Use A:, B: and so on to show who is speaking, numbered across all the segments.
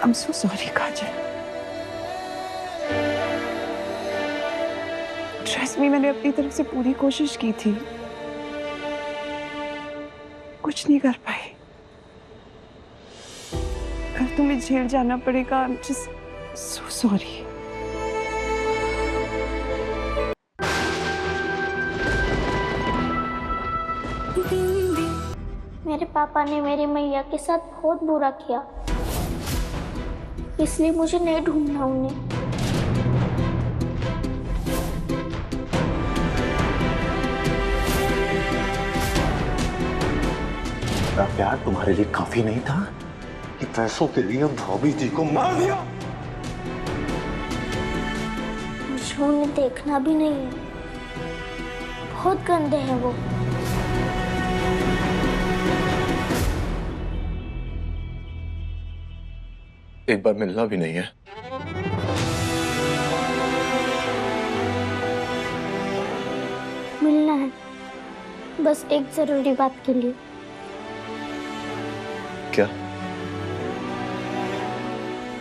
A: I'm so sorry, Kajal. Trust me, मैंने अपनी तरफ से पूरी कोशिश की थी, कुछ नहीं कर पाई। अब तुम्हें जेल जाना पड़ेगा। I'm just so sorry।
B: मेरे पापा ने मेरी मैया के साथ बहुत बुरा किया, इसलिए मुझे नहीं ढूंढना उन्हें।
C: मेरा प्यार तुम्हारे लिए काफी नहीं था कि पैसों के लिए भाभी जी को मार दिया?
B: मुझे उन्हें देखना भी नहीं है, बहुत गंदे हैं वो।
C: एक बार मिलना भी नहीं है?
B: मिलना है, बस एक जरूरी बात के लिए।
C: क्या?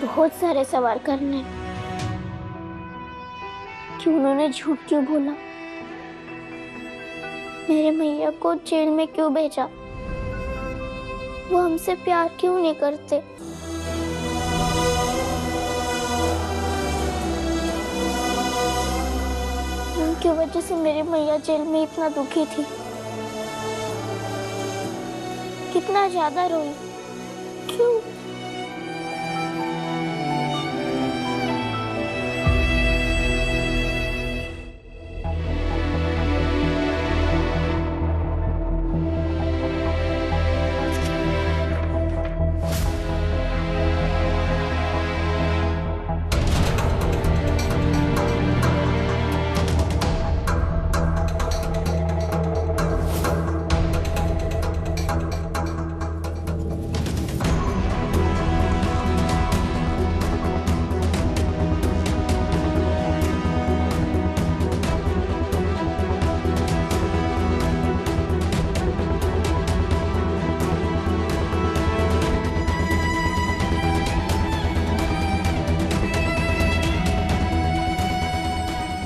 B: बहुत सारे सवाल करने कि उन्होंने झूठ क्यों बोला, मेरे मैया को जेल में क्यों भेजा, वो हमसे प्यार क्यों नहीं करते। उनकी वजह से मेरी मैया जेल में इतना दुखी थी, कितना ज्यादा रोई, क्यों?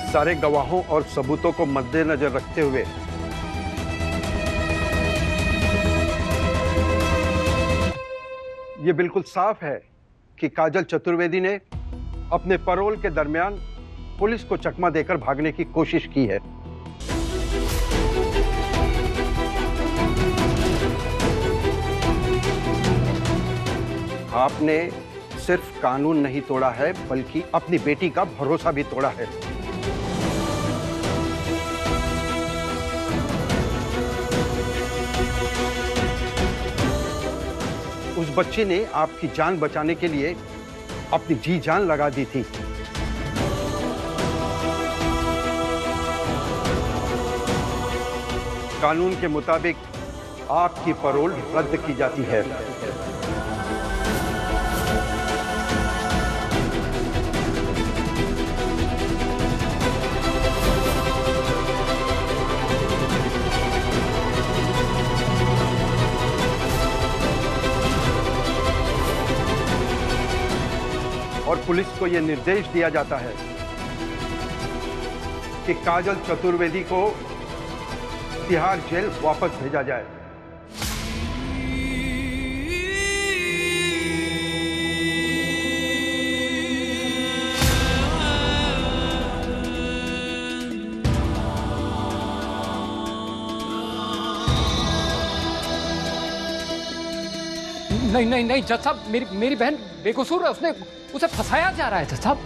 D: सारे गवाहों और सबूतों को मद्देनजर रखते हुए ये बिल्कुल साफ है कि काजल चतुर्वेदी ने अपने पैरोल के दरमियान पुलिस को चकमा देकर भागने की कोशिश की है। आपने सिर्फ कानून नहीं तोड़ा है, बल्कि अपनी बेटी का भरोसा भी तोड़ा है। उस बच्चे ने आपकी जान बचाने के लिए अपनी जी जान लगा दी थी। कानून के मुताबिक आपकी पैरोल रद्द की जाती है। और पुलिस को यह निर्देश दिया जाता है कि काजल चतुर्वेदी को तिहाड़ जेल वापस भेजा जाए।
E: नहीं नहीं नहीं जज साहब, मेरी बहन बेकसूर है, उसने उसे फंसाया जा रहा है जज साहब।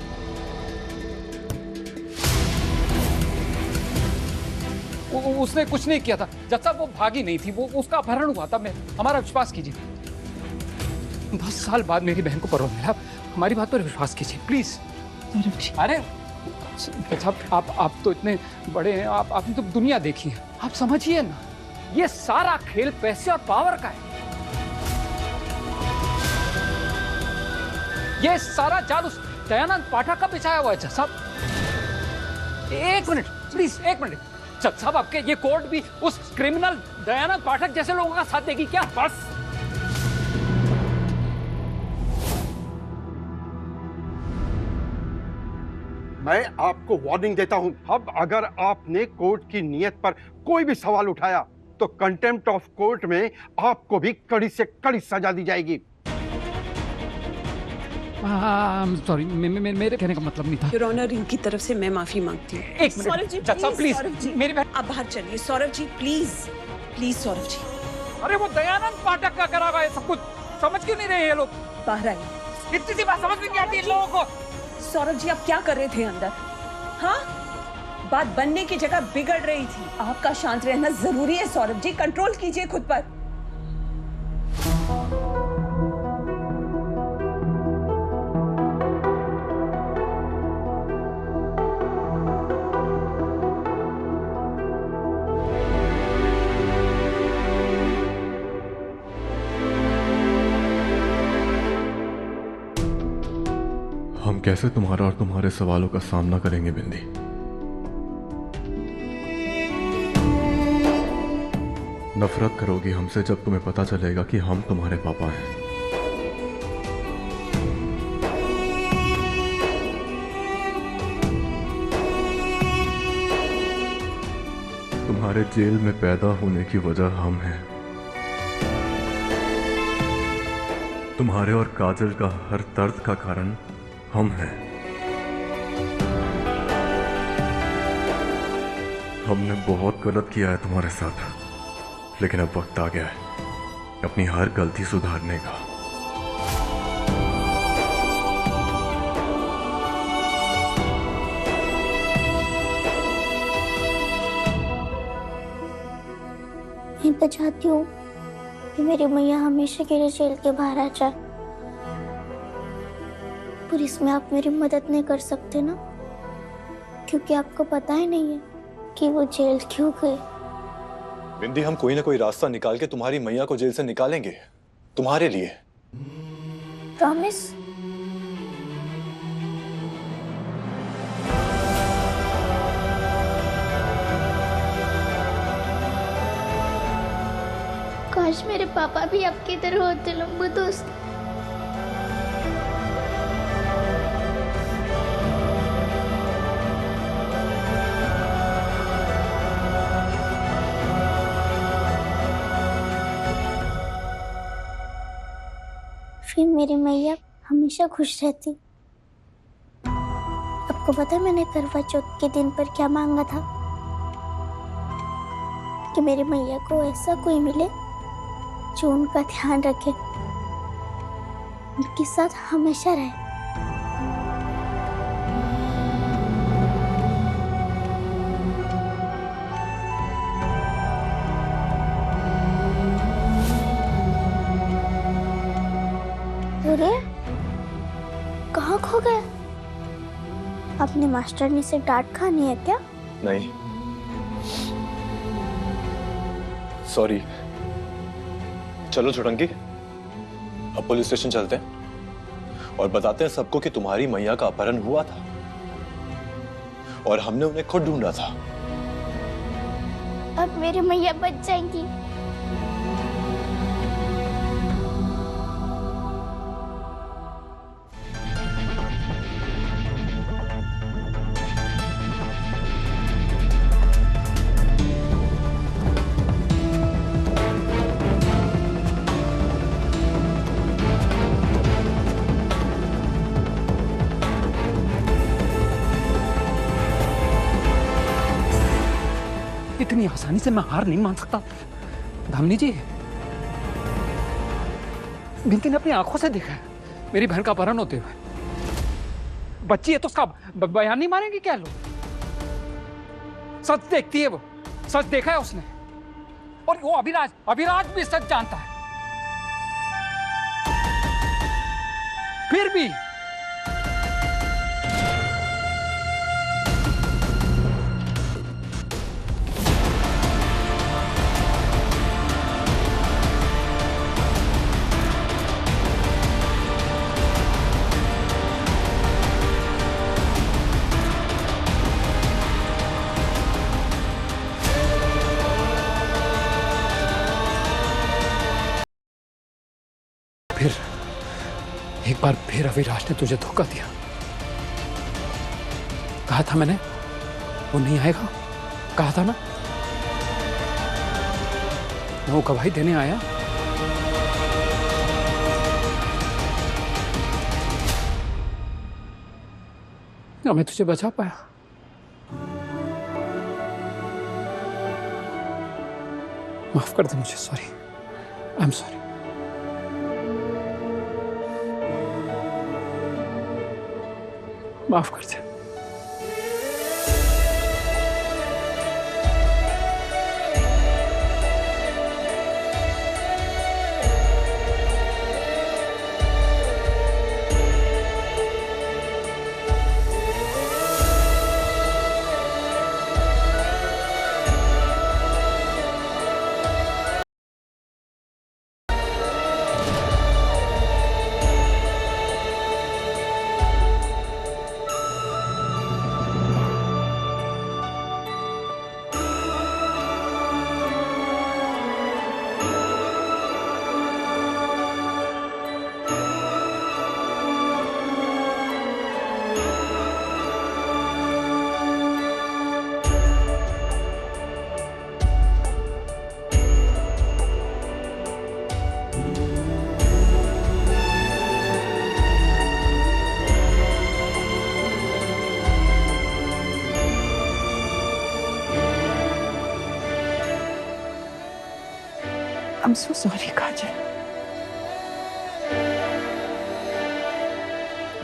E: उसने कुछ नहीं किया था जज साहब, वो भागी नहीं थी, वो उसका अपहरण हुआ था। हमारा विश्वास कीजिए। 10 साल बाद मेरी बहन को पैरोल मिला, हमारी बात पर विश्वास कीजिए प्लीज। अरे जज साहब, आप तो इतने बड़े हैं, आपने तो दुनिया देखी है, आप समझिए ना, ये सारा खेल पैसे और पावर का है। ये सारा जाल उस दयानंद पाठक का बिछाया हुआ है जज साहब। एक मिनट प्लीज, एक मिनट जज साहब, आपके ये कोर्ट भी उस क्रिमिनल दयानंद पाठक जैसे लोगों का साथ देगी क्या? बस
D: मैं आपको वार्निंग देता हूं, अब अगर आपने कोर्ट की नियत पर कोई भी सवाल उठाया तो कंटेम्प्ट ऑफ कोर्ट में आपको भी कड़ी से कड़ी सजा दी जाएगी।
E: सॉरी, मेरे कहने का मतलब नहीं था।
F: योर ऑनर, इनकी तरफ से मैं माफी मांगती हूँ।
E: एक मिनट,
F: सौरभ जी
E: जज साहब, प्लीज,
F: सौरभ जी
E: मेरी बहन।
F: आप बाहर चलिए। सौरभ जी प्लीज प्लीज सौरभ जी
E: अरे वो दयानंद पाठक का करा हुआ है सब कुछ, समझ क्यों नहीं रहे ये लोग?
F: बाहर आइए।
E: इतनी सी बात समझ में नहीं आती इन लोगों को।
F: सौरभ जी आप क्या कर रहे थे अंदर? हाँ, बात बनने की जगह बिगड़ रही थी। आपका शांत रहना जरूरी है सौरभ जी, कंट्रोल कीजिए खुद पर।
G: हम कैसे तुम्हारा और तुम्हारे सवालों का सामना करेंगे बिंदी? नफरत करोगी हमसे जब तुम्हें पता चलेगा कि हम तुम्हारे पापा हैं। तुम्हारे जेल में पैदा होने की वजह हम हैं। तुम्हारे और काजल का हर दर्द का कारण हम हैं। हमने बहुत गलत किया है तुम्हारे साथ, लेकिन अब वक्त आ गया है अपनी हर गलती सुधारने का।
B: मैं तो चाहती हूँ कि मेरी मैया हमेशा के लिए जेल के बाहर आ जाए, पर इसमें आप मेरी मदद नहीं कर सकते ना, क्योंकि आपको पता ही नहीं है कि वो जेल क्यों गए।
C: बिंदी, हम कोई ना कोई रास्ता निकाल के तुम्हारी मैया को जेल से निकालेंगे, तुम्हारे लिए।
B: प्रॉमिस? काश मेरे पापा भी आपकी तरह होते लंबू दोस्त। फिर मेरी मैया हमेशा खुश रहती। आपको पता है मैंने करवा चौथ के दिन पर क्या मांगा था? कि मेरी मैया को ऐसा कोई मिले जो उनका ध्यान रखे, उनके साथ हमेशा रहे। अरे कहाँ खो गए? अपने मास्टरनी से डांट खानी है क्या?
C: नहीं, सॉरी। चलो छुटंकी, अब पुलिस स्टेशन चलते हैं और बताते हैं सबको कि तुम्हारी मैया का अपहरण हुआ था और हमने उन्हें खुद ढूंढा था।
B: अब मेरी मैया बच जाएंगी।
E: इतनी आसानी से मैं हार नहीं मान सकता धामनी जी। बिंती ने अपनी आंखों से देखा है मेरी बहन का अपहरण होते हुए। बच्ची है तो उसका बयान नहीं मानेंगे क्या लोग? सच देखती है वो, सच देखा है उसने, और वो अभिराज भी सच जानता है। फिर भी एक बार फिर अविनाश ने तुझे धोखा दिया। कहा था मैंने, वो नहीं आएगा, कहा था ना। वो गवाही देने आया। ना मैं तुझे बचा पाया। माफ कर दे मुझे, सॉरी, आई एम सॉरी। माफ कर दे।
A: I'm so sorry, Kajal.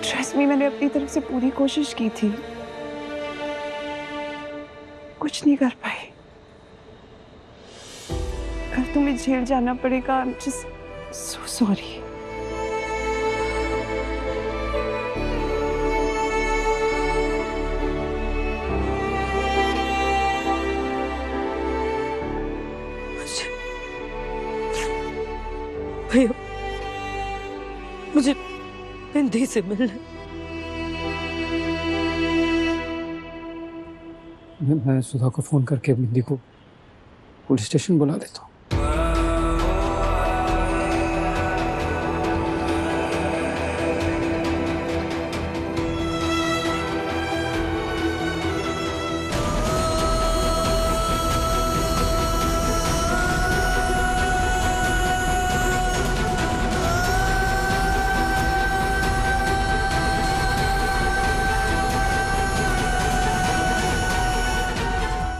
A: Trust me, मैंने अपनी तरफ से पूरी कोशिश की थी, कुछ नहीं कर पाई। अब तुम्हें जेल जाना पड़ेगा। I'm just so sorry।
H: भैया, मुझे बिंदी से मिलना।
E: मैं सुधा को फोन करके बिंदी को पुलिस स्टेशन बुला लेता हूँ।